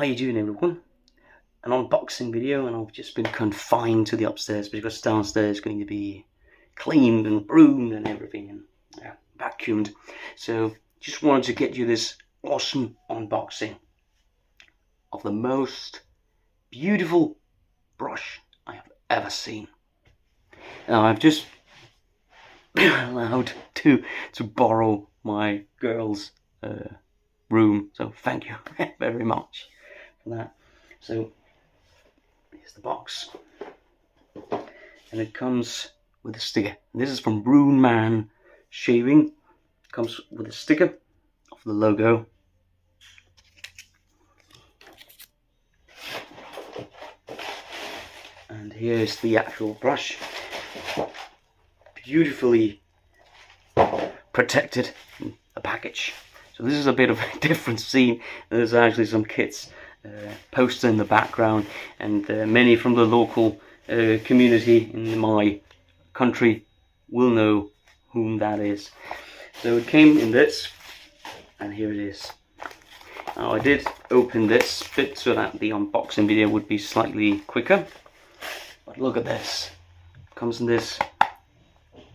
How you doing, everyone? An unboxing video, and I've just been confined to the upstairs because downstairs is going to be cleaned and broomed and everything, and vacuumed. So just wanted to get you this awesome unboxing of the most beautiful brush I have ever seen. Now I've just been allowed to borrow my girl's room, so thank you very much for that. So here's the box, and it comes with a sticker. This is from Runeman Shaving. It comes with a sticker of the logo. And here's the actual brush, beautifully protected in a package. So this is a bit of a different scene. There's actually some kids poster in the background, and many from the local community in my country will know whom that is. So it came in this, and here it is. Now I did open this bit so that the unboxing video would be slightly quicker, but look at this. It comes in this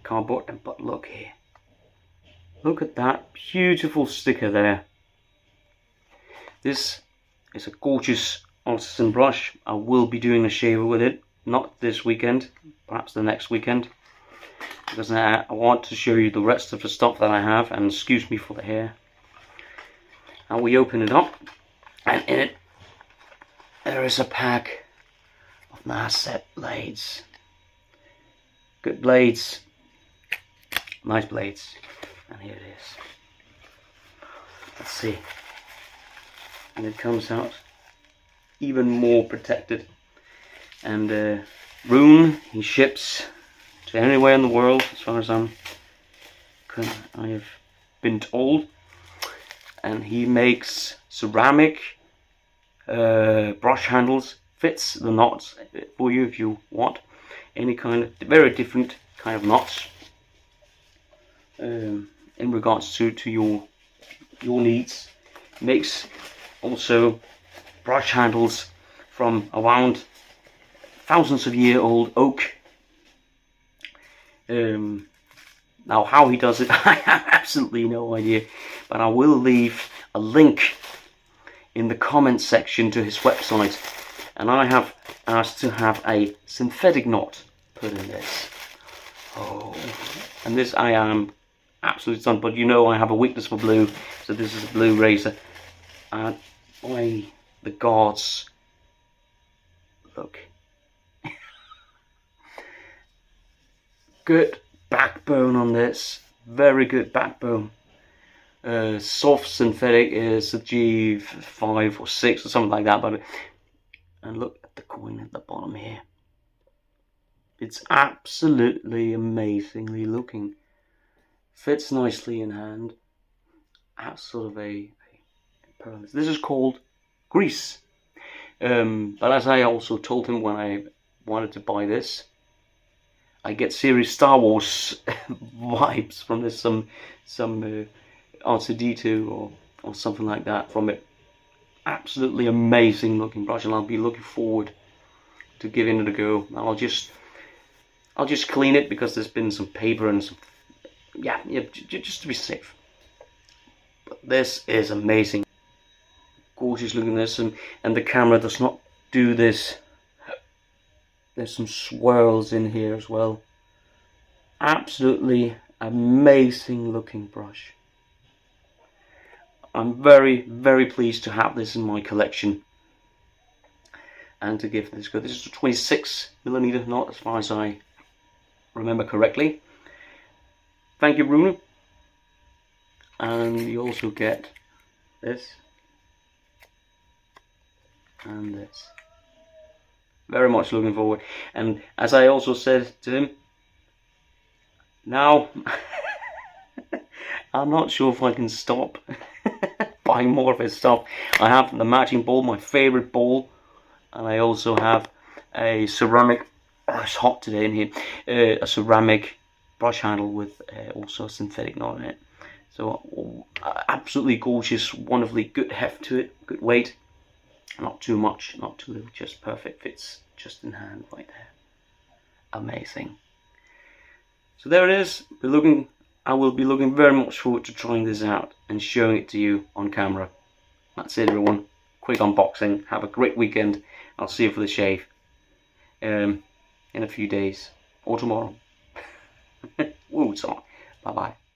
cardboard, but look here. Look at that beautiful sticker there. This is a gorgeous artisan brush. I will be doing a shaver with it, not this weekend, perhaps the next weekend, because I want to show you the rest of the stuff that I have, and excuse me for the hair. Now we open it up, and in it there is a pack of nice set blades. Good blades, nice blades. And here it is. Let's see. And it comes out even more protected. And Rune, he ships to anywhere in the world, as far as I have been told. And he makes ceramic brush handles, fits the knots for you if you want. Any kind of very different kind of knots. In regards to your needs. Makes also brush handles from around thousands of year old oak. Now how he does it I have absolutely no idea, but I will leave a link in the comments section to his website, and I have asked to have a synthetic knot put in this. Oh, and this I am absolutely stunned, but you know I have a weakness for blue, so this is a blue razor. And by the gods, look. Good backbone on this, very good backbone. Soft synthetic is a G5 or 6 or something like that, but and look at the coin at the bottom here. It's absolutely amazingly looking. Fits nicely in hand. Has sort of a pearl. This is called grease. But as I also told him when I wanted to buy this, I get serious Star Wars vibes from this. Some R2-D2 or something like that from it. Absolutely amazing looking brush, and I'll be looking forward to giving it a go. I'll just clean it because there's been some paper and some. Yeah, just to be safe. But this is amazing. Gorgeous looking this, and the camera does not do this. There's some swirls in here as well. Absolutely amazing looking brush. I'm very, very pleased to have this in my collection and to give this a go. This is a 26mm knot as far as I remember correctly. Thank you, Bruno. And you also get this and this. Very much looking forward. And as I also said to him, now I'm not sure if I can stop buying more of his stuff. I have the matching bowl, my favorite bowl, and I also have a ceramic. Oh, it's hot today in here. A ceramic brush handle with also a synthetic knot in it. So absolutely gorgeous, wonderfully good heft to it, good weight. Not too much, not too little, just perfect, fits just in hand right there. Amazing. So there it is. I will be looking very much forward to trying this out and showing it to you on camera. That's it, everyone. Quick unboxing. Have a great weekend. I'll see you for the shave in a few days or tomorrow. Woo, bye bye.